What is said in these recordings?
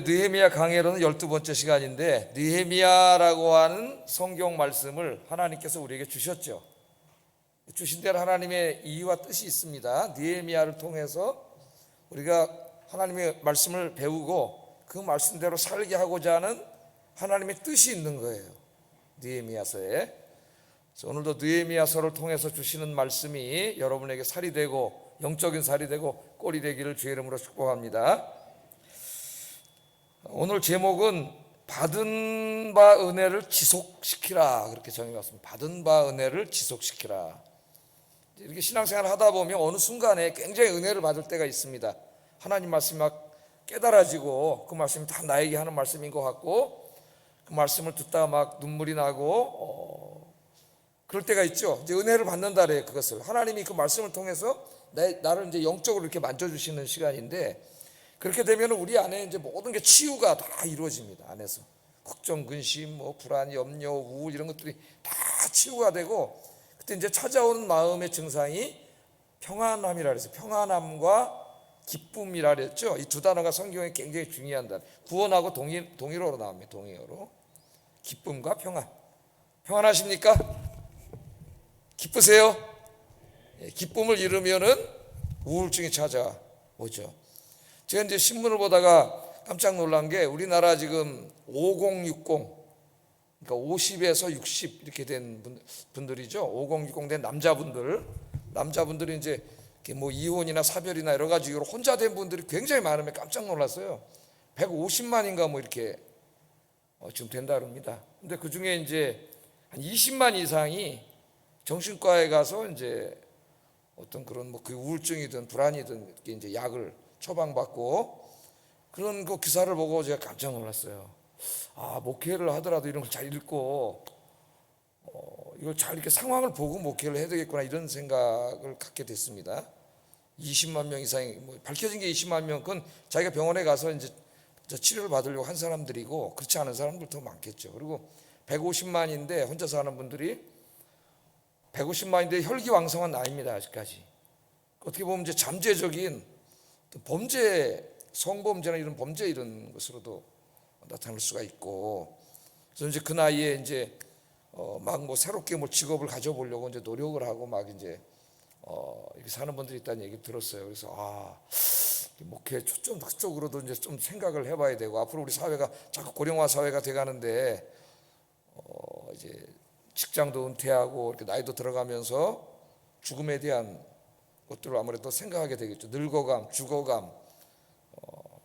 느헤미야 강해로는 12번째 시간인데, 느헤미야라고 하는 성경 말씀을 하나님께서 우리에게 주셨죠. 주신 대로 하나님의 이유와 뜻이 있습니다. 느헤미야를 통해서 우리가 하나님의 말씀을 배우고 그 말씀대로 살게 하고자 하는 하나님의 뜻이 있는 거예요. 느헤미야서에. 오늘도 느헤미야서를 통해서 주시는 말씀이 여러분에게 살이 되고, 영적인 살이 되고 꼴이 되기를 주의 이름으로 축복합니다. 오늘 제목은 받은 바 은혜를 지속시키라, 그렇게 정해봤습니다. 받은 바 은혜를 지속시키라. 이렇게 신앙생활을 하다 보면 어느 순간에 굉장히 은혜를 받을 때가 있습니다. 하나님 말씀이 막 깨달아지고 그 말씀이 다 나에게 하는 말씀인 것 같고, 그 말씀을 듣다가 막 눈물이 나고 그럴 때가 있죠. 이제 은혜를 받는다 그래요. 그것을 하나님이 그 말씀을 통해서 나를 이제 영적으로 이렇게 만져주시는 시간인데, 그렇게 되면 우리 안에 이제 모든 게 치유가 다 이루어집니다. 안에서 걱정, 근심, 불안, 염려, 우울 이런 것들이 다 치유가 되고, 그때 이제 찾아오는 마음의 증상이 평안함이라 그래서 평안함과 기쁨이라 그랬죠. 이 두 단어가 성경에 굉장히 중요한 단어. 구원하고 동일어로 나옵니다. 동일어로. 기쁨과 평안. 평안하십니까? 기쁘세요? 기쁨을 잃으면은 우울증이 찾아오죠. 제가 이제 신문을 보다가 깜짝 놀란 게, 우리나라 지금 5060, 그러니까 50에서 60 이렇게 된 분들이죠. 5060 된 남자분들이 이제 이혼이나 사별이나 여러 가지 이유로 혼자 된 분들이 굉장히 많으면 깜짝 놀랐어요. 150만인가 이렇게 지금 된다 그럽니다. 근데 그 중에 이제 한 20만 이상이 정신과에 가서 이제 어떤 그런 그 우울증이든 불안이든 이렇게 이제 약을 처방받고, 그런 그 기사를 보고 제가 깜짝 놀랐어요. 목회를 하더라도 이런 걸 잘 읽고 이걸 잘 이렇게 상황을 보고 목회를 해야 되겠구나, 이런 생각을 갖게 됐습니다. 20만 명 이상이 밝혀진 게 20만 명, 그건 자기가 병원에 가서 이제 치료를 받으려고 한 사람들이고, 그렇지 않은 사람들 더 많겠죠. 그리고 150만인데 혼자 사는 분들이 150만인데 혈기왕성한 나이입니다. 아직까지. 어떻게 보면 이제 잠재적인 범죄, 성범죄나 이런 범죄 이런 것으로도 나타날 수가 있고, 그래서 이제 그 나이에 이제 막 새롭게 직업을 가져보려고 이제 노력을 하고 막 이제 이렇게 사는 분들이 있다는 얘기 들었어요. 그래서 목회 좀 그쪽으로도 이제 좀 생각을 해봐야 되고, 앞으로 우리 사회가 자꾸 고령화 사회가 돼가는데 이제 직장도 은퇴하고 이렇게 나이도 들어가면서 죽음에 대한 것들을 아무래도 생각하게 되겠죠. 늙어감, 죽어감,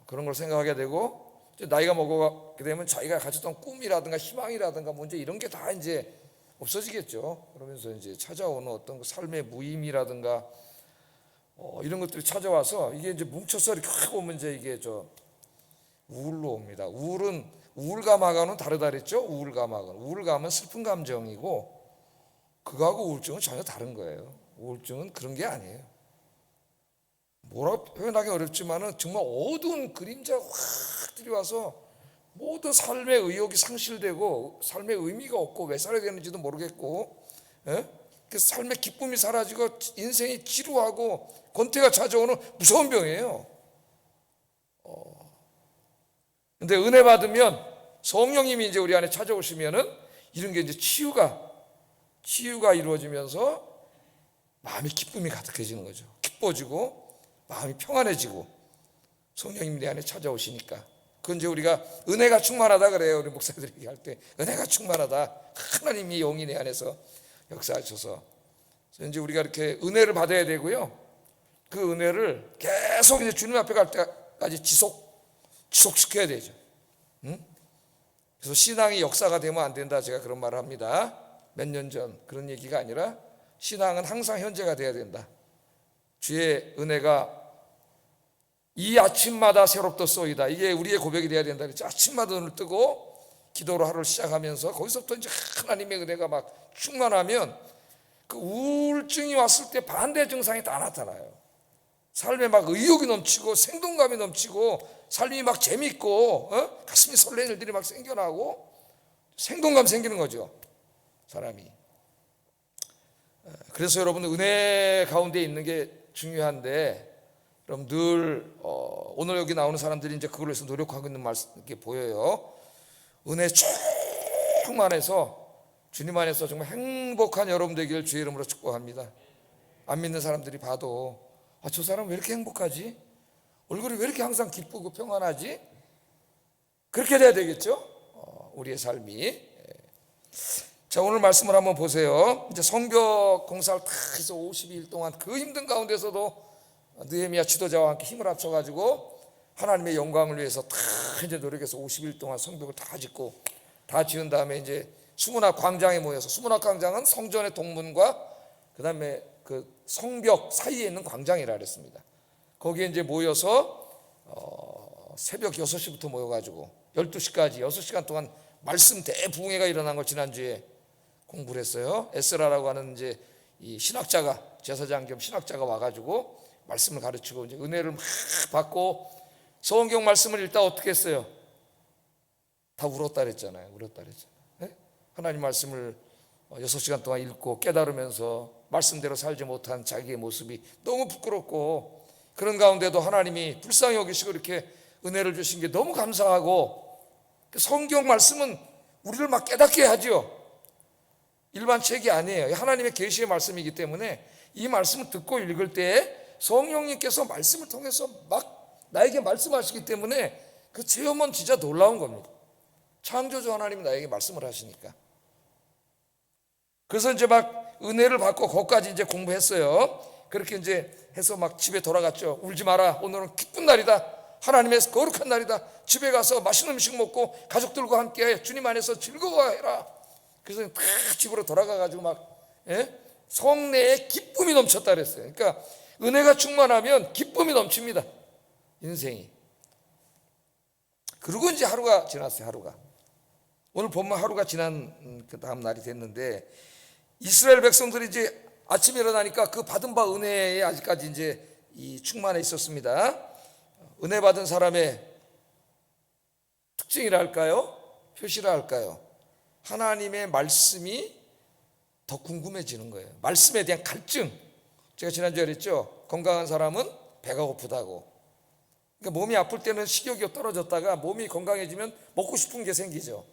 그런 걸 생각하게 되고, 이제 나이가 먹어가게 되면 자기가 가졌던 꿈이라든가 희망이라든가 문제 이런 게 다 이제 없어지겠죠. 그러면서 이제 찾아오는 어떤 그 삶의 무의미라든가 이런 것들이 찾아와서 이게 이제 뭉쳐서 이렇게 확 오면 이제 이게 우울로 옵니다. 우울감하고는 다르다 그랬죠. 우울감은 슬픈 감정이고, 그거하고 우울증은 전혀 다른 거예요. 우울증은 그런 게 아니에요. 뭐라 표현하기 어렵지만은 정말 어두운 그림자가 확 들이와서 모든 삶의 의욕이 상실되고, 삶의 의미가 없고 왜 살아야 되는지도 모르겠고, 그 삶의 기쁨이 사라지고 인생이 지루하고 권태가 찾아오는 무서운 병이에요. 근데 은혜 받으면 성령님이 이제 우리 안에 찾아오시면은 이런 게 이제 치유가 이루어지면서 마음이 기쁨이 가득해지는 거죠. 기뻐지고 마음이 평안해지고, 성령님이 내 안에 찾아오시니까. 그건 이제 우리가 은혜가 충만하다 그래요. 우리 목사들이 얘기할 때 은혜가 충만하다. 하나님이 영이 내 안에서 역사하셔서. 그래서 이제 우리가 이렇게 은혜를 받아야 되고요. 그 은혜를 계속 이제 주님 앞에 갈 때까지 지속시켜야 되죠. 그래서 신앙이 역사가 되면 안 된다, 제가 그런 말을 합니다. 몇 년 전 그런 얘기가 아니라, 신앙은 항상 현재가 돼야 된다. 주의 은혜가 이 아침마다 새롭도소이다. 이게 우리의 고백이 돼야 된다. 아침마다 눈을 뜨고 기도로 하루를 시작하면서 거기서부터 이제 하나님의 은혜가 막 충만하면, 그 우울증이 왔을 때 반대 증상이 다 나타나요. 삶에 막 의욕이 넘치고 생동감이 넘치고 삶이 막 재밌고 가슴이 설레는 일들이 막 생겨나고 생동감 생기는 거죠, 사람이. 그래서 여러분, 은혜 가운데 있는 게 중요한데, 그럼 늘 오늘 여기 나오는 사람들이 이제 그걸로 해서 노력하고 있는 게 보여요. 은혜 충만해서 주님 안에서 정말 행복한 여러분 되기를 주의 이름으로 축복합니다. 안 믿는 사람들이 봐도 저 사람 왜 이렇게 행복하지? 얼굴이 왜 이렇게 항상 기쁘고 평안하지? 그렇게 돼야 되겠죠? 우리의 삶이. 자, 오늘 말씀을 한번 보세요. 이제 성벽 공사를 다 해서 52일 동안 그 힘든 가운데서도 느헤미야 지도자와 함께 힘을 합쳐가지고 하나님의 영광을 위해서 다 이제 노력해서 50일 동안 성벽을 다 짓고 다 지은 다음에 이제 수문학 광장에 모여서, 수문학 광장은 성전의 동문과 그 다음에 그 성벽 사이에 있는 광장이라 그랬습니다. 거기에 이제 모여서 새벽 6시부터 모여가지고 12시까지 6시간 동안 말씀 대부흥회가 일어난 걸 지난주에 공부를 했어요. 에스라라고 하는 이제 이 신학자가, 제사장 겸 신학자가 와가지고 말씀을 가르치고 이제 은혜를 막 받고 성경 말씀을 읽다 어떻게 했어요? 다 울었다 그랬잖아요. 네? 하나님 말씀을 6시간 동안 읽고 깨달으면서 말씀대로 살지 못한 자기의 모습이 너무 부끄럽고, 그런 가운데도 하나님이 불쌍히 여기시고 이렇게 은혜를 주신 게 너무 감사하고, 성경 말씀은 우리를 막 깨닫게 하죠. 일반 책이 아니에요. 하나님의 계시의 말씀이기 때문에 이 말씀을 듣고 읽을 때 성령님께서 말씀을 통해서 막 나에게 말씀하시기 때문에 그 체험은 진짜 놀라운 겁니다. 창조주 하나님이 나에게 말씀을 하시니까. 그래서 이제 막 은혜를 받고 거기까지 이제 공부했어요. 그렇게 이제 해서 막 집에 돌아갔죠. 울지 마라. 오늘은 기쁜 날이다. 하나님의 거룩한 날이다. 집에 가서 맛있는 음식 먹고 가족들과 함께 주님 안에서 즐거워해라. 그래서 다 집으로 돌아가가지고 막 성내에 기쁨이 넘쳤다 그랬어요. 그러니까 은혜가 충만하면 기쁨이 넘칩니다. 인생이. 그리고 이제 하루가 지났어요. 하루가. 오늘 본문 하루가 지난 그 다음 날이 됐는데, 이스라엘 백성들이 이제 아침에 일어나니까 그 받은 바 은혜에 아직까지 이제 이 충만해 있었습니다. 은혜 받은 사람의 특징이라 할까요? 표시라 할까요? 하나님의 말씀이 더 궁금해지는 거예요. 말씀에 대한 갈증. 제가 지난주에 그랬죠. 건강한 사람은 배가 고프다고. 그러니까 몸이 아플 때는 식욕이 떨어졌다가 몸이 건강해지면 먹고 싶은 게 생기죠.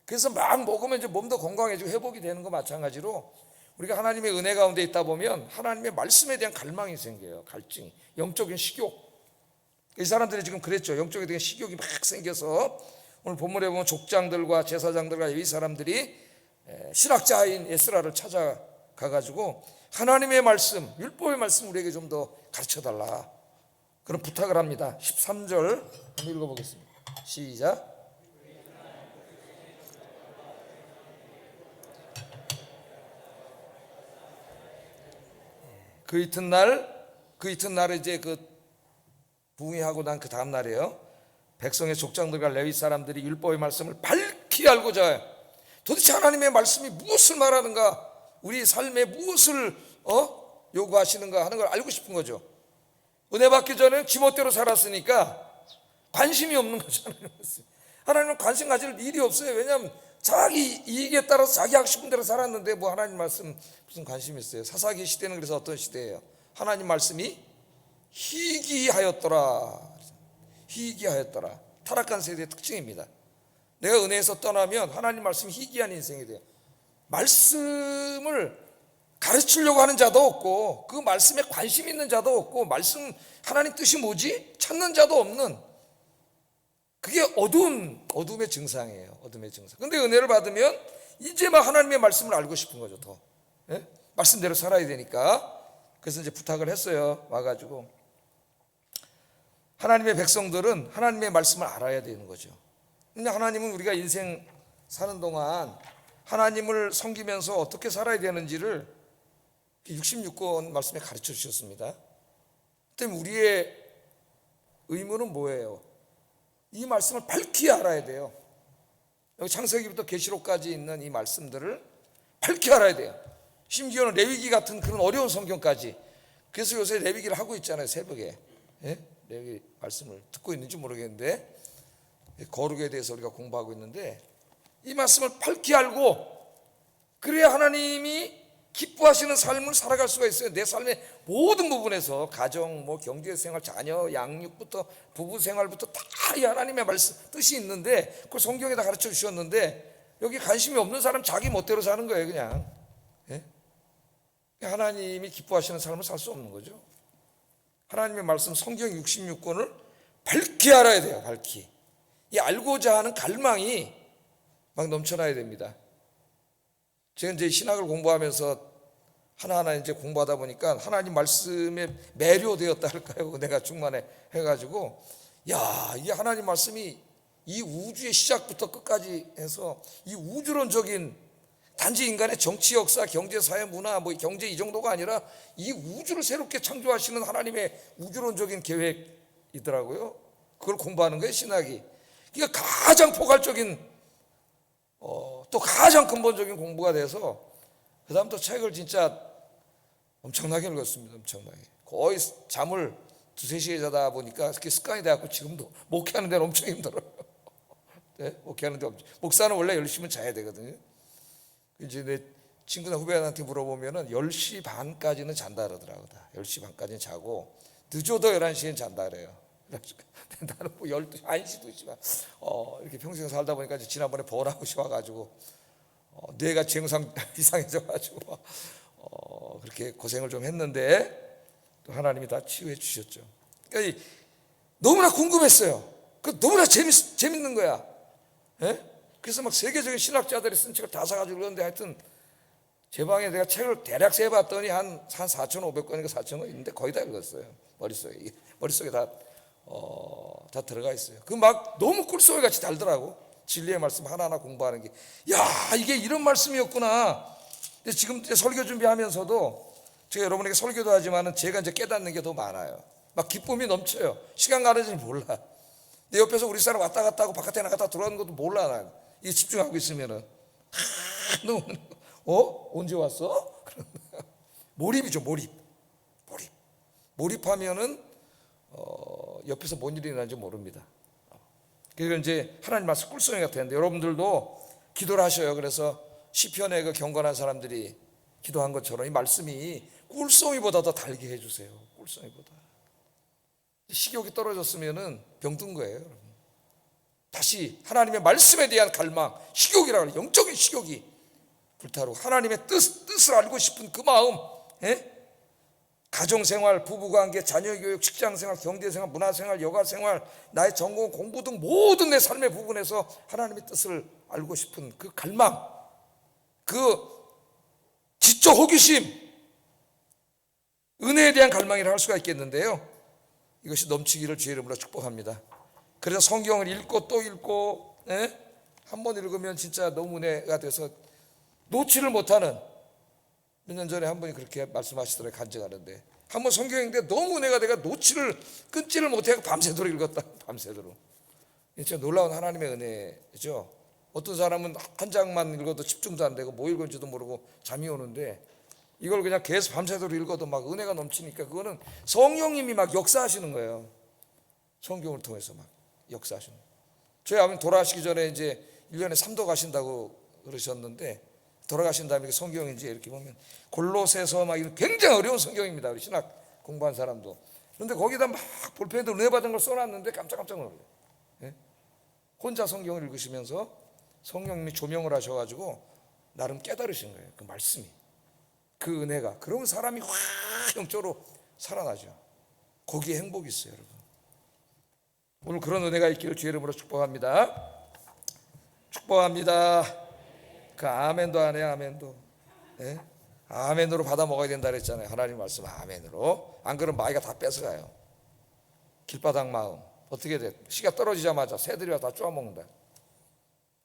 그래서 막 먹으면 이제 몸도 건강해지고 회복이 되는 거 마찬가지로, 우리가 하나님의 은혜 가운데 있다 보면 하나님의 말씀에 대한 갈망이 생겨요. 갈증이. 영적인 식욕. 이 사람들이 지금 그랬죠. 영적에 대한 식욕이 막 생겨서 오늘 본문에 보면 족장들과 제사장들과 이 사람들이 신학자인 에스라를 찾아가가지고 하나님의 말씀, 율법의 말씀 우리에게 좀 더 가르쳐달라, 그런 부탁을 합니다. 13절 한번 읽어보겠습니다. 시작. 그 이튿날에 이제 그 부흥회하고 난 그 다음 날이에요. 백성의 족장들과 레위 사람들이 율법의 말씀을 밝히 알고자, 도대체 하나님의 말씀이 무엇을 말하는가, 우리 삶에 무엇을 요구하시는가 하는 걸 알고 싶은 거죠. 은혜 받기 전에 지멋대로 살았으니까 관심이 없는 거잖아요. 하나님은 관심 가질 일이 없어요. 왜냐하면 자기 이익에 따라서 자기 하고 싶은 대로 살았는데 뭐 하나님 말씀 무슨 관심이 있어요. 사사기 시대는 그래서 어떤 시대예요? 하나님 말씀이 희귀하였더라. 희귀하였더라. 타락한 세대의 특징입니다. 내가 은혜에서 떠나면 하나님 말씀이 희귀한 인생이 돼요. 말씀을 가르치려고 하는 자도 없고, 그 말씀에 관심 있는 자도 없고, 말씀 하나님 뜻이 뭐지? 찾는 자도 없는, 그게 어둠의 증상이에요. 어둠의 증상. 근데 은혜를 받으면 이제 막 하나님의 말씀을 알고 싶은 거죠. 더 말씀대로 살아야 되니까. 그래서 이제 부탁을 했어요. 와가지고 하나님의 백성들은 하나님의 말씀을 알아야 되는 거죠. 근데 하나님은 우리가 인생 사는 동안 하나님을 섬기면서 어떻게 살아야 되는지를 66권 말씀에 가르쳐 주셨습니다. 그때 우리의 의무는 뭐예요? 이 말씀을 밝히 알아야 돼요. 여기 창세기부터 계시록까지 있는 이 말씀들을 밝히 알아야 돼요. 심지어는 레위기 같은 그런 어려운 성경까지. 그래서 요새 레위기를 하고 있잖아요. 새벽에 레위기 말씀을 듣고 있는지 모르겠는데, 거룩에 대해서 우리가 공부하고 있는데, 이 말씀을 밝히 알고, 그래야 하나님이 기뻐하시는 삶을 살아갈 수가 있어요. 내 삶의 모든 부분에서 가정, 경제생활, 자녀, 양육부터 부부생활부터 다 이 하나님의 말씀 뜻이 있는데 그걸 성경에다 가르쳐 주셨는데 여기 관심이 없는 사람 자기 멋대로 사는 거예요. 그냥 하나님이 기뻐하시는 삶을 살 수 없는 거죠. 하나님의 말씀 성경 66권을 밝히 알아야 돼요. 밝히 이 알고자 하는 갈망이 막 넘쳐나야 됩니다. 제가 이제 신학을 공부하면서 하나하나 이제 공부하다 보니까 하나님 말씀에 매료되었다 할까요? 내가 충만해 해가지고 이게 하나님 말씀이 이 우주의 시작부터 끝까지 해서 이 우주론적인 단지 인간의 정치, 역사, 경제, 사회, 문화, 경제 이 정도가 아니라 이 우주를 새롭게 창조하시는 하나님의 우주론적인 계획이더라고요. 그걸 공부하는 거예요, 신학이. 그러니까 가장 포괄적인 또 가장 근본적인 공부가 돼서 그 다음부터 책을 진짜 엄청나게 읽었습니다. 엄청나게. 거의 잠을 2-3시에 자다 보니까 그게 습관이 돼갖고 지금도 목회하는 데는 엄청 힘들어요. 네? 목회하는 데 목사는 원래 열심히 자야 되거든요. 이제 내 친구나 후배한테 물어보면은 10시 반까지는 잔다 그러더라고요. 10시 반까지는 자고 늦어도 11시엔 잔다 그래요. 나는 12시, 1시, 2시만 이렇게 평생 살다 보니까 지난번에 번아웃이 와가지고 뇌가 증상 이상해져가지고 그렇게 고생을 좀 했는데 또 하나님이 다 치유해 주셨죠. 그러니까 너무나 궁금했어요. 너무나 재밌는 거야. 그래서 막 세계적인 신학자들이 쓴 책을 다 사가지고 그러는데 하여튼 제 방에 내가 책을 대략 세봤더니 한 4,500권인가 4,000권 있는데 거의 다 읽었어요. 머릿속에 다 들어가 있어요. 막 너무 꿀소리 같이 달더라고. 진리의 말씀 하나하나 공부하는 게. 이게 이런 말씀이었구나. 근데 지금 이제 설교 준비하면서도 제가 여러분에게 설교도 하지만은 제가 이제 깨닫는 게 더 많아요. 막 기쁨이 넘쳐요. 시간 가는 줄 몰라. 내 옆에서 우리 사람 왔다 갔다 하고 바깥에 나갔다 들어가는 것도 몰라. 난 이게 집중하고 있으면은 너 언제 왔어? 몰입이죠. 몰입하면은 옆에서 뭔 일이 나는지 모릅니다. 그러니까 이제 하나님 말씀 꿀송이 같았는데 여러분들도 기도를 하셔요. 그래서 시편에 그 경건한 사람들이 기도한 것처럼 이 말씀이 꿀송이보다 더 달게 해주세요. 꿀송이보다. 식욕이 떨어졌으면은 병든 거예요. 여러분. 다시 하나님의 말씀에 대한 갈망, 식욕이라고 해요. 영적인 식욕이 불타오르고 하나님의 뜻을 알고 싶은 그 마음, 가정생활, 부부관계, 자녀교육, 직장생활, 경제생활, 문화생활, 여가생활, 나의 전공, 공부 등 모든 내 삶의 부분에서 하나님의 뜻을 알고 싶은 그 갈망, 그 지적 호기심, 은혜에 대한 갈망이라 할 수가 있겠는데요. 이것이 넘치기를 주의 이름으로 축복합니다. 그래서 성경을 읽고 또 읽고 한 번 읽으면 진짜 너무 은혜가 돼서 놓지를 못하는, 몇 년 전에 한 분이 그렇게 말씀하시더라고요. 간증하는데 한 번 성경 읽는데 너무 은혜가 돼가 끊지를 못해서 밤새도록 읽었다. 밤새도록. 진짜 놀라운 하나님의 은혜죠. 어떤 사람은 한 장만 읽어도 집중도 안 되고 뭐 읽은지도 모르고 잠이 오는데 이걸 그냥 계속 밤새도록 읽어도 막 은혜가 넘치니까 그거는 성령님이 막 역사하시는 거예요. 성경을 통해서 막 역사하시는 거예요. 저희 아버님 돌아가시기 전에 이제 1년에 3도 가신다고 그러셨는데 돌아가신 다음에 성경인지 이렇게 보면 골로새서 막 이런 굉장히 어려운 성경입니다. 우리 신학 공부한 사람도. 그런데 거기다 막 볼펜으로 은혜 받은 걸 써놨는데 깜짝깜짝 놀라요. 혼자 성경을 읽으시면서 성령님이 조명을 하셔가지고 나름 깨달으신 거예요. 그 말씀이, 그 은혜가. 그러면 사람이 확 영적으로 살아나죠. 거기에 행복이 있어요, 여러분. 오늘 그런 은혜가 있기를 주의 이름으로 축복합니다. 축복합니다. 그 아멘도 안 해요. 아멘도. 아멘으로 받아 먹어야 된다 그랬잖아요. 하나님 말씀 아멘으로. 안 그러면 마귀가 다 뺏어가요. 길바닥 마음. 어떻게 돼? 씨가 떨어지자마자 새들이 다 쪼아먹는다.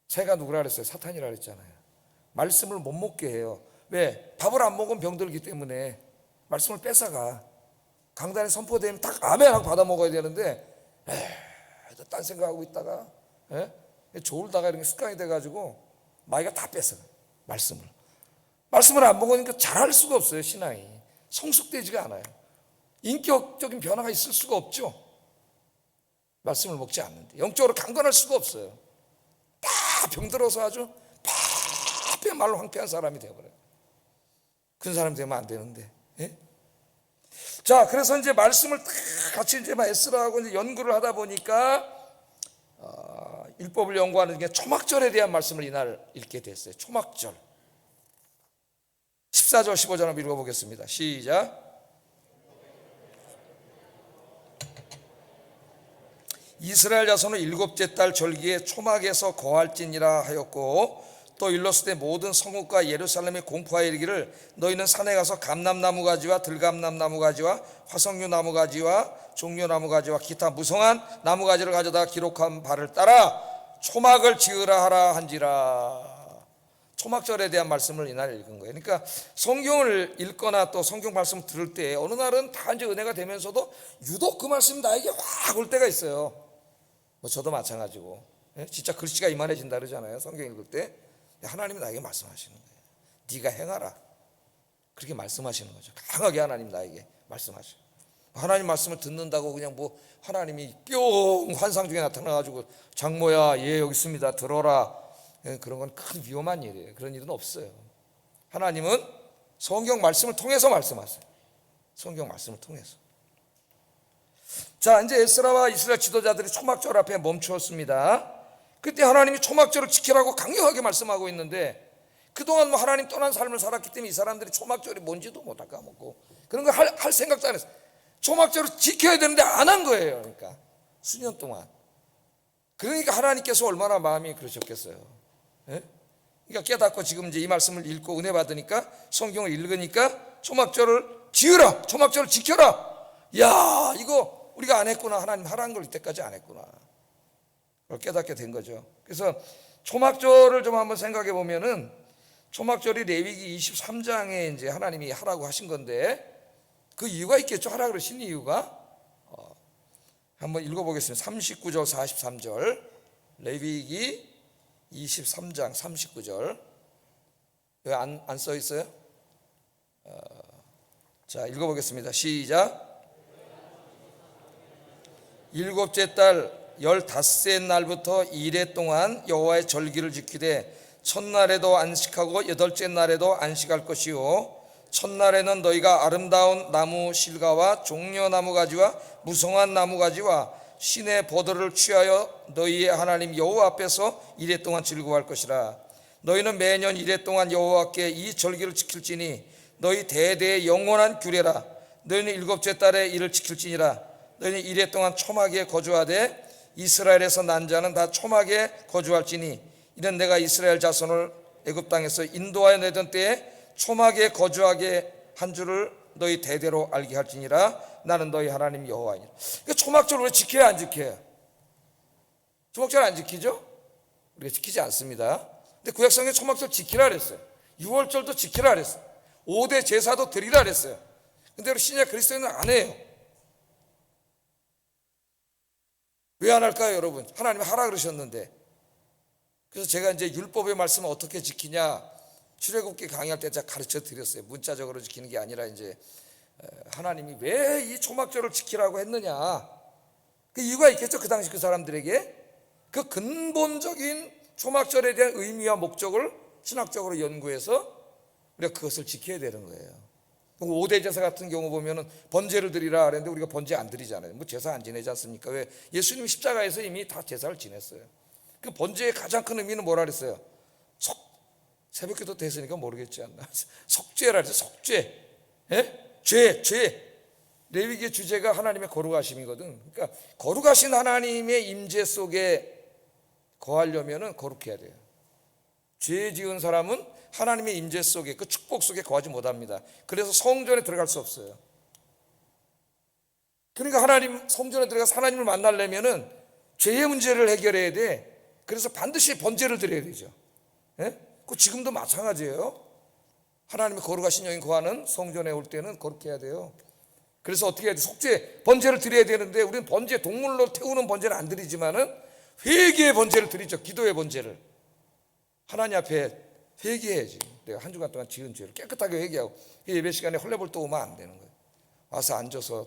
새가 누구라 그랬어요? 사탄이라 그랬잖아요. 말씀을 못 먹게 해요. 왜? 밥을 안 먹으면 병들기 때문에 말씀을 뺏어가. 강단에 선포되면 딱 아멘 하고 받아 먹어야 되는데 딴 생각하고 있다가 졸다가 이런 게 습관이 돼가지고 마귀가 다 뺏어가. 말씀을 안 먹으니까 잘할 수가 없어요. 신앙이 성숙되지가 않아요. 인격적인 변화가 있을 수가 없죠. 말씀을 먹지 않는데 영적으로 강건할 수가 없어요. 다 병들어서 아주 바쁜 말로 황폐한 사람이 되어버려요. 큰 사람 되면 안 되는데. 예? 자, 그래서 이제 말씀을 다 같이 이제 에스라하고 이제 연구를 하다 보니까 율법을 연구하는 게 초막절에 대한 말씀을 이날 읽게 됐어요. 초막절. 14절 15절 한번 읽어보겠습니다. 시작. 이스라엘 자손은 일곱째 달 절기에 초막에서 거할지니라 하였고, 또 일렀을 때 모든 성읍과 예루살렘에 공포하여 이르기를 너희는 산에 가서 감람나무 가지와 들감람나무 가지와 화석류 나무 가지와 종려나무 가지와 기타 무성한 나무 가지를 가져다 기록한 바를 따라 초막을 지으라 하라 한지라. 초막절에 대한 말씀을 이날 읽은 거예요. 그러니까 성경을 읽거나 또 성경 말씀을 들을 때 어느 날은 다 이제 은혜가 되면서도 유독 그 말씀이 나에게 확 올 때가 있어요. 뭐 저도 마찬가지고. 진짜 글씨가 이만해진다 그러잖아요. 성경 읽을 때 하나님이 나에게 말씀하시는 거예요. 네가 행하라. 그렇게 말씀하시는 거죠. 강하게 하나님 나에게 말씀하시고, 하나님 말씀을 듣는다고 그냥 뭐 하나님이 뿅 환상 중에 나타나가지고 장모야 예 여기 있습니다 들어라, 그런 건 큰 위험한 일이에요. 그런 일은 없어요. 하나님은 성경 말씀을 통해서 말씀하세요. 성경 말씀을 통해서. 자, 이제 에스라와 이스라엘 지도자들이 초막절 앞에 멈추었습니다. 그때 하나님이 초막절을 지키라고 강력하게 말씀하고 있는데, 그동안 뭐 하나님 떠난 삶을 살았기 때문에 이 사람들이 초막절이 뭔지도 못 까먹고 그런 거 할 생각도 안 했어요. 초막절을 지켜야 되는데 안 한 거예요. 그러니까 수년 동안. 그러니까 하나님께서 얼마나 마음이 그러셨겠어요. 예? 그러니까 깨닫고 지금 이제 이 말씀을 읽고 은혜 받으니까, 성경을 읽으니까 초막절을 지으라, 초막절을 지켜라. 야, 이거 우리가 안 했구나. 하나님 하라는 걸 이때까지 안 했구나. 그걸 깨닫게 된 거죠. 그래서 초막절을 좀 한번 생각해 보면은, 초막절이 레위기 23장에 이제 하나님이 하라고 하신 건데, 그 이유가 있겠죠. 하라 그러신 이유가. 한번 읽어보겠습니다. 39절 43절 레위기 23장 39절. 왜 안 써 있어요? 자, 읽어보겠습니다. 시작. 일곱째 달 15째 날부터 이레 동안 여호와의 절기를 지키되 첫날에도 안식하고 여덟째 날에도 안식할 것이요, 첫날에는 너희가 아름다운 나무 실과와 종려나무 가지와 무성한 나무 가지와 신의 보도를 취하여 너희의 하나님 여호와 앞에서 이레 동안 즐거워할 것이라. 너희는 매년 이레 동안 여호와께 이 절기를 지킬지니 너희 대대의 영원한 규례라. 너희는 일곱째 달에 이를 지킬지니라. 너희는 이레 동안 초막에 거주하되 이스라엘에서 난 자는 다 초막에 거주할지니 이는 내가 이스라엘 자손을 애굽 땅에서 인도하여 내던 때에 초막에 거주하게 한 줄을 너희 대대로 알게 할지니라. 나는 너희 하나님 여호와이니라. 그러니까 초막절 왜 지켜야 안 지켜요? 초막절 안 지키죠? 우리가 지키지 않습니다. 근데 구약성경에 초막절 지키라 그랬어요. 6월절도 지키라 그랬어요. 5대 제사도 드리라 그랬어요. 근데 우리 신약 그리스도인은 안 해요. 왜 안 할까요, 여러분? 하나님이 하라 그러셨는데. 그래서 제가 이제 율법의 말씀을 어떻게 지키냐, 출애굽기 강의할 때 제가 가르쳐 드렸어요. 문자적으로 지키는 게 아니라 이제 하나님이 왜 이 초막절을 지키라고 했느냐, 그 이유가 있겠죠. 그 당시 그 사람들에게 그 근본적인 초막절에 대한 의미와 목적을 신학적으로 연구해서 우리가 그것을 지켜야 되는 거예요. 5대 제사 같은 경우 보면은 번제를 드리라 그랬는데 우리가 번제 안 드리잖아요. 뭐 제사 안 지내지 않습니까? 왜? 예수님이 십자가에서 이미 다 제사를 지냈어요. 그 번제의 가장 큰 의미는 뭐라 그랬어요? 새벽기도 됐으니까 모르겠지 않나? 속죄라 그랬어요. 속죄. 예? 죄. 레위기의 주제가 하나님의 거룩하심이거든. 그러니까 거룩하신 하나님의 임재 속에 거하려면은 거룩해야 돼요. 죄 지은 사람은 하나님의 임재 속에, 그 축복 속에 거하지 못합니다. 그래서 성전에 들어갈 수 없어요. 그러니까 하나님 성전에 들어가서 하나님을 만나려면은 죄의 문제를 해결해야 돼. 그래서 반드시 번제를 드려야 되죠. 예? 그 지금도 마찬가지예요. 하나님의 거룩하신 영이 거하는 성전에 올 때는 거룩해야 돼요. 그래서 어떻게 해야 돼? 속죄, 번제를 드려야 되는데 우리는 번제, 동물로 태우는 번제는 안 드리지만은 회개의 번제를 드리죠. 기도의 번제를. 하나님 앞에 회개해야지. 내가 한 주간 동안 지은 죄를 깨끗하게 회개하고, 예배 시간에 헐레벌떡 오면 안 되는 거예요. 와서 앉아서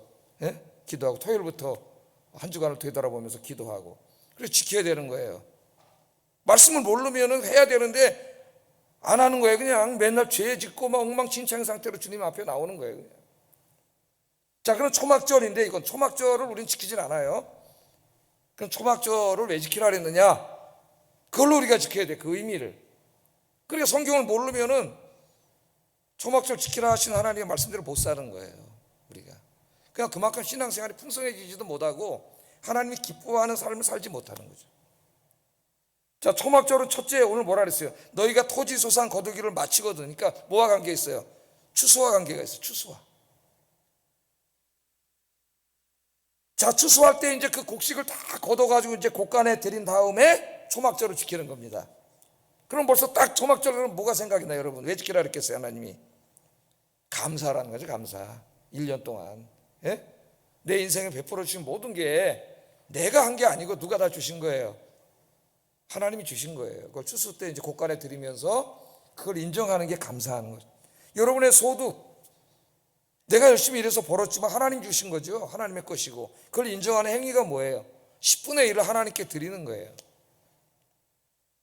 기도하고, 토요일부터 한 주간을 되돌아보면서 기도하고, 그래서 지켜야 되는 거예요. 말씀을 모르면 해야 되는데 안 하는 거예요. 그냥 맨날 죄 짓고 막 엉망진창 상태로 주님 앞에 나오는 거예요. 그냥. 자, 그럼 초막절인데 이건 초막절을 우리는 지키진 않아요. 그럼 초막절을 왜 지키라 그랬느냐? 그걸로 우리가 지켜야 돼, 그 의미를. 그러니까 성경을 모르면은 초막절 지키라 하신 하나님의 말씀대로 못 사는 거예요, 우리가. 그냥 그만큼 신앙생활이 풍성해지지도 못하고 하나님이 기뻐하는 삶을 살지 못하는 거죠. 자, 초막절은 첫째 오늘 뭐라 그랬어요? 너희가 토지 소산 거두기를 마치거든. 그러니까 뭐와 관계 있어요? 추수와 관계가 있어요. 추수와. 자, 추수할 때 이제 그 곡식을 다 걷어가지고 이제 곡간에 들인 다음에 초막절을 지키는 겁니다. 그럼 벌써 딱 초막절은 뭐가 생각이 나요, 여러분? 왜 지키라 그랬겠어요, 하나님이? 감사라는 거죠, 감사. 1년 동안. 예? 내 인생에 베풀어 주신 모든 게 내가 한 게 아니고 누가 다 주신 거예요? 하나님이 주신 거예요. 그걸 추수 때 이제 곡간에 들이면서 그걸 인정하는 게 감사하는 거죠. 여러분의 소득, 내가 열심히 일해서 벌었지만 하나님 주신 거죠. 하나님의 것이고 그걸 인정하는 행위가 뭐예요? 10분의 1을 하나님께 드리는 거예요.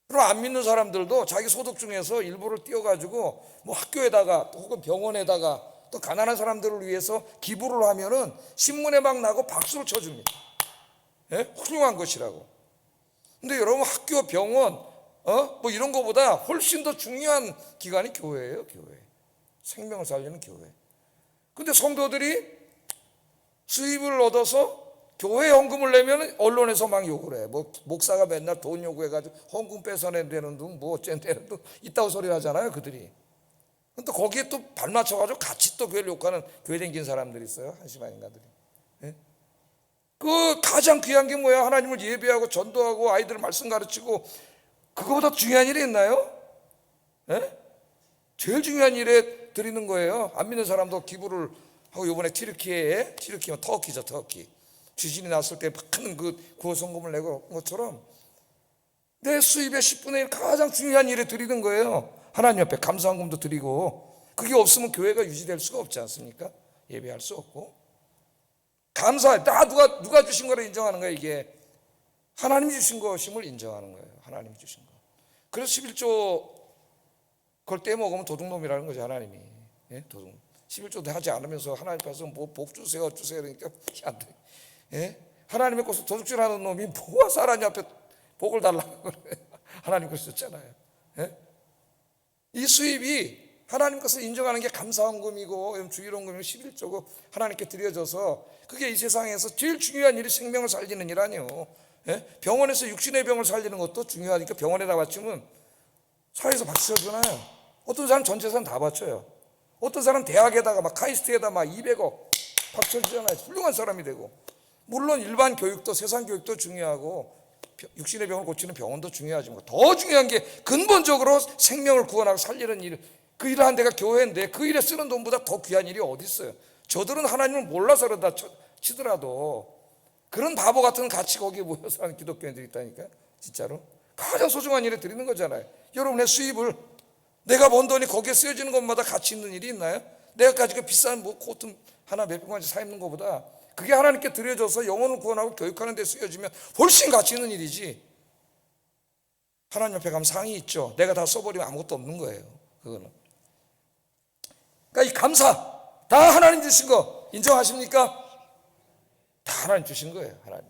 그럼 안 믿는 사람들도 자기 소득 중에서 일부를 띄워가지고 뭐 학교에다가 혹은 병원에다가 또 가난한 사람들을 위해서 기부를 하면은 신문에 막 나고 박수를 쳐줍니다. 예? 훌륭한 것이라고. 근데 여러분 학교, 병원, 뭐 이런 거보다 훨씬 더 중요한 기관이 교회예요, 교회. 생명을 살리는 교회. 근데 성도들이 수입을 얻어서 교회 헌금을 내면 언론에서 막 욕을 해. 뭐 목사가 맨날 돈 요구해가지고 헌금 뺏어낸다는 둥, 뭐 어쩐다는 둥 있다고 소리 하잖아요, 그들이. 근데 거기에 또 발맞춰가지고 같이 또 교회를 욕하는 교회 댕긴 사람들이 있어요, 한심한 인간들이. 예? 그 가장 귀한 게 뭐야? 하나님을 예배하고 전도하고 아이들 말씀 가르치고 그거보다 중요한 일이 있나요? 예? 제일 중요한 일에 드리는 거예요. 안 믿는 사람도 기부를 하고 이번에 튀르키면 터키죠, 터키. 지진이 났을 때 큰 그 구호성금을 내고 것처럼 내 수입의 10분의 1 가장 중요한 일에 드리는 거예요. 하나님 앞에 감사헌금도 드리고 그게 없으면 교회가 유지될 수가 없지 않습니까? 예배할 수 없고. 감사해. 나 누가 주신 거를 인정하는 거예요. 이게 하나님이 주신 것임을 인정하는 거예요. 하나님이 주신 거. 그래서 11조 그걸 떼먹으면 도둑놈이라는 거죠, 하나님이. 예? 도둑. 11조도 하지 않으면서 하나님 앞에서 뭐 복 주세요, 주세요 그러니까 안 돼. 예? 하나님의 것을 도둑질하는 놈이 뭐가 사람이 앞에 복을 달라고 그래. 하나님 것을 줬잖아요. 예? 이 수입이 하나님 것을 인정하는 게 감사헌금이고 주일헌금이고 11조고 하나님께 드려져서 그게 이 세상에서 제일 중요한 일이 생명을 살리는 일 아니에요. 예? 병원에서 육신의 병을 살리는 것도 중요하니까 병원에다 바치면 사회에서 박수 쳐주잖아요. 어떤 사람 전 재산 다 바쳐요. 어떤 사람 대학에다가 막 카이스트에다 막 200억 박수 쳐주잖아요. 훌륭한 사람이 되고. 물론 일반 교육도 세상 교육도 중요하고 육신의 병을 고치는 병원도 중요하지만 더 중요한 게 근본적으로 생명을 구원하고 살리는 일, 그 일을 한 데가 교회인데 그 일에 쓰는 돈보다 더 귀한 일이 어디 있어요? 저들은 하나님을 몰라서 그러다 치더라도 그런 바보 같은 같이 거기에 모여서 하는 기독교인들이 있다니까요. 진짜로 가장 소중한 일에 드리는 거잖아요. 여러분의 수입을 내가 번 돈이 거기에 쓰여지는 것마다 가치 있는 일이 있나요? 내가 가지고 비싼 뭐 코트 하나 몇백만 원짜리 사 입는 것보다 그게 하나님께 드려져서 영혼을 구원하고 교육하는 데 쓰여지면 훨씬 가치 있는 일이지. 하나님 옆에 가면 상이 있죠. 내가 다 써버리면 아무것도 없는 거예요. 그거는. 그러니까 이 감사 다 하나님 주신 거 인정하십니까? 다 하나님 주신 거예요. 하나님.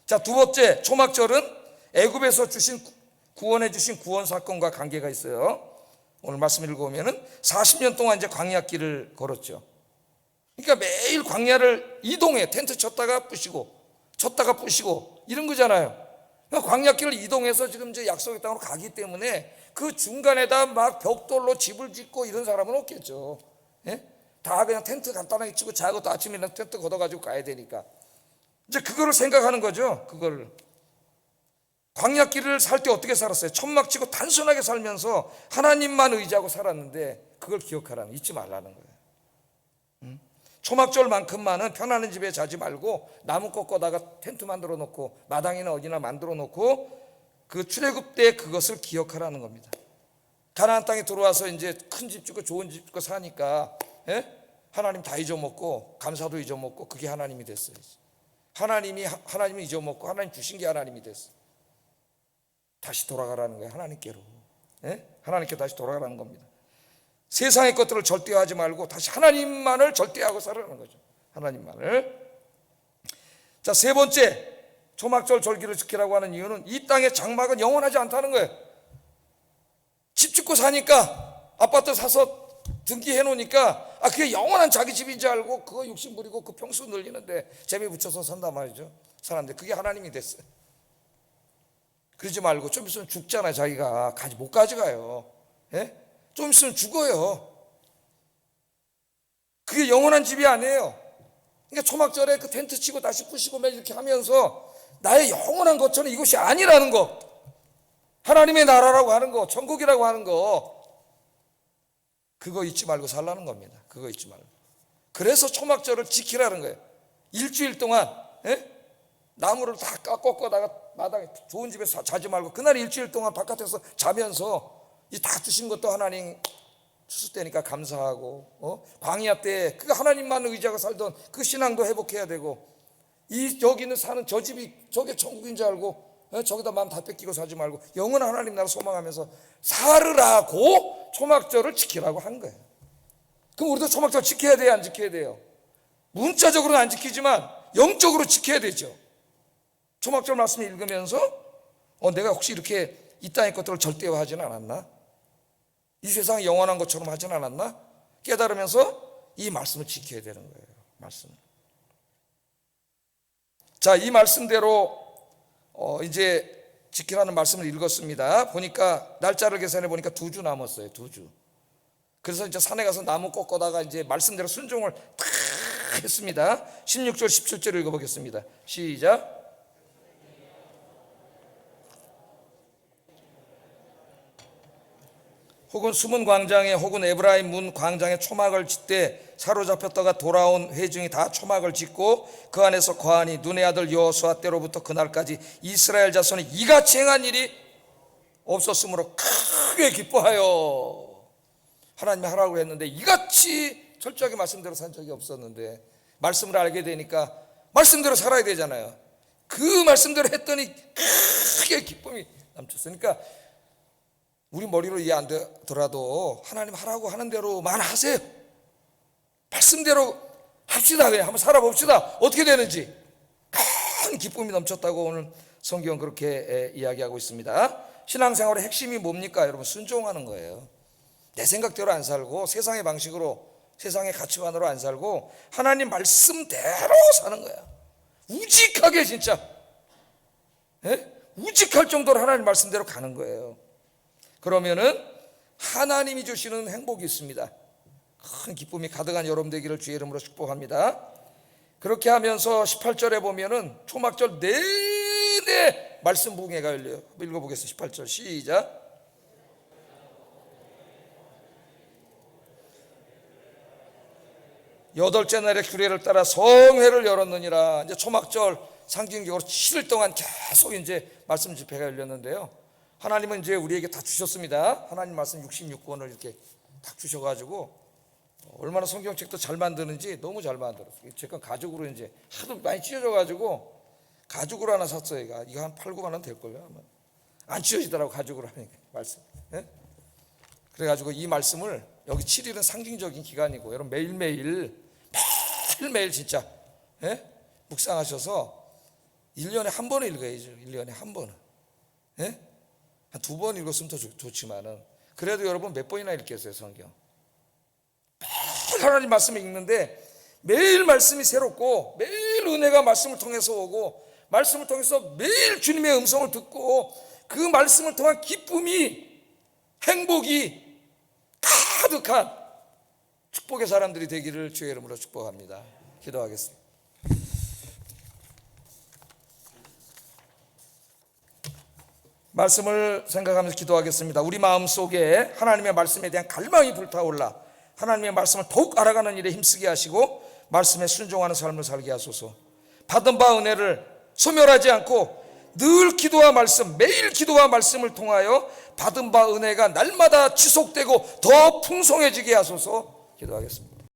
자, 두 번째 초막절은 애굽에서 주신 구원해 주신 구원 사건과 관계가 있어요. 오늘 말씀 읽어보면은 40년 동안 이제 광야길을 걸었죠. 그러니까 매일 광야를 이동해. 텐트 쳤다가 부시고 이런 거잖아요. 그러니까 광야길을 이동해서 지금 이제 약속의 땅으로 가기 때문에 그 중간에다 막 벽돌로 집을 짓고 이런 사람은 없겠죠. 예? 다 그냥 텐트 간단하게 치고 자고 또 아침에 텐트 걷어가지고 가야 되니까 이제 그거를 생각하는 거죠. 그거를 광야길을 살 때 어떻게 살았어요? 천막 치고 단순하게 살면서 하나님만 의지하고 살았는데 그걸 기억하라는, 잊지 말라는 거예요. 초막절만큼만은 편안한 집에 자지 말고 나무 꺾어다가 텐트 만들어 놓고 마당이나 어디나 만들어 놓고 그 출애굽 때 그것을 기억하라는 겁니다. 가나안 땅에 들어와서 이제 큰 집 짓고 좋은 집 짓고 사니까 하나님 다 잊어먹고 감사도 잊어먹고 그게 하나님이 됐어요. 하나님을 잊어먹고 하나님 주신 게 하나님이 됐어. 다시 돌아가라는 거예요. 하나님께로. 하나님께 다시 돌아가라는 겁니다. 세상의 것들을 절대화하지 말고 다시 하나님만을 절대하고 살아가는 거죠. 하나님만을. 자, 세 번째, 초막절 절기를 지키라고 하는 이유는 이 땅의 장막은 영원하지 않다는 거예요. 집 짓고 사니까, 아파트 사서 등기해 놓으니까 그게 영원한 자기 집인 줄 알고 그거 욕심 부리고 그 평수 늘리는데 재미 붙여서 산단 말이죠. 사람들 그게 하나님이 됐어요. 그러지 말고 좀 있으면 죽잖아요. 자기가 못 가져가요. 좀 있으면 죽어요. 그게 영원한 집이 아니에요. 그러니까 초막절에 그 텐트 치고 다시 부시고 매일 이렇게 하면서 나의 영원한 것처럼 이것이 아니라는 거, 하나님의 나라라고 하는 거, 천국이라고 하는 거, 그거 잊지 말고 살라는 겁니다. 그거 잊지 말고. 그래서 초막절을 지키라는 거예요. 일주일 동안 나무를 다 꺾어다가 마당에 좋은 집에서 자지 말고 그날 일주일 동안 바깥에서 자면서 이 다 주신 것도 하나님 추수때니까 감사하고, 광야 때 그 하나님만 의지하고 살던 그 신앙도 회복해야 되고, 여기는 사는 저 집이 저게 천국인 줄 알고 저기다 마음 다 뺏기고 사지 말고 영원한 하나님 나라 소망하면서 살으라고 초막절을 지키라고 한 거예요. 그럼 우리도 초막절 지켜야 돼요, 안 지켜야 돼요? 문자적으로는 안 지키지만 영적으로 지켜야 되죠. 초막절 말씀을 읽으면서 내가 혹시 이렇게 이 땅의 것들을 절대화하지는 않았나? 이 세상이 영원한 것처럼 하진 않았나? 깨달으면서 이 말씀을 지켜야 되는 거예요. 말씀을. 자, 이 말씀대로 이제 지키라는 말씀을 읽었습니다. 보니까 날짜를 계산해 보니까 2주 남았어요. 2주. 그래서 이제 산에 가서 나무 꺾어다가 이제 말씀대로 순종을 다 했습니다. 16절 17절 읽어보겠습니다. 시작. 혹은 숨은 광장에 혹은 에브라임 문 광장에 초막을 짓되 사로잡혔다가 돌아온 회중이 다 초막을 짓고 그 안에서 거하니 눈의 아들 여호수아 때로부터 그날까지 이스라엘 자손이 이같이 행한 일이 없었으므로 크게 기뻐하여. 하나님이 하라고 했는데 이같이 철저하게 말씀대로 산 적이 없었는데 말씀을 알게 되니까 말씀대로 살아야 되잖아요. 그 말씀대로 했더니 크게 기쁨이 넘쳤으니까 우리 머리로 이해 안 되더라도 하나님 하라고 하는 대로만 하세요. 말씀대로 합시다. 그냥 한번 살아봅시다. 어떻게 되는지. 큰 기쁨이 넘쳤다고 오늘 성경 그렇게 이야기하고 있습니다. 신앙생활의 핵심이 뭡니까? 여러분, 순종하는 거예요. 내 생각대로 안 살고 세상의 방식으로, 세상의 가치관으로 안 살고 하나님 말씀대로 사는 거야. 우직하게 진짜 우직할 정도로 하나님 말씀대로 가는 거예요. 그러면은 하나님이 주시는 행복이 있습니다. 큰 기쁨이 가득한 여러분 되기를 주의 이름으로 축복합니다. 그렇게 하면서 18절에 보면은 초막절 내내 말씀 붕괴가 열려요. 읽어보겠습니다. 18절 시작. 여덟째 날에 규례를 따라 성회를 열었느니라. 이제 초막절 상징적으로 7일 동안 계속 이제 말씀 집회가 열렸는데요. 하나님은 이제 우리에게 다 주셨습니다. 하나님 말씀 66권을 이렇게 딱 주셔가지고 얼마나 성경책도 잘 만드는지 너무 잘 만들었어요. 제가 가죽으로 이제 하도 많이 찢어져가지고 가죽으로 하나 샀어요. 이거 한 8, 9만 원 될 거예요. 아마. 안 찢어지더라고, 가죽으로 하니까 말씀. 그래가지고 이 말씀을 여기 7일은 상징적인 기간이고 여러분 매일매일 진짜 묵상하셔서 1년에 한 번은 읽어야죠. 1년에 한 번은. 한 2번 읽었으면 더 좋지만은 그래도 여러분 몇 번이나 읽겠어요, 성경. 매일 하나님 말씀을 읽는데 매일 말씀이 새롭고 매일 은혜가 말씀을 통해서 오고 말씀을 통해서 매일 주님의 음성을 듣고 그 말씀을 통한 기쁨이, 행복이 가득한 축복의 사람들이 되기를 주의 이름으로 축복합니다. 기도하겠습니다. 말씀을 생각하면서 기도하겠습니다. 우리 마음속에 하나님의 말씀에 대한 갈망이 불타올라 하나님의 말씀을 더욱 알아가는 일에 힘쓰게 하시고 말씀에 순종하는 삶을 살게 하소서. 받은 바 은혜를 소멸하지 않고 늘 기도와 말씀, 매일 기도와 말씀을 통하여 받은 바 은혜가 날마다 지속되고 더 풍성해지게 하소서. 기도하겠습니다.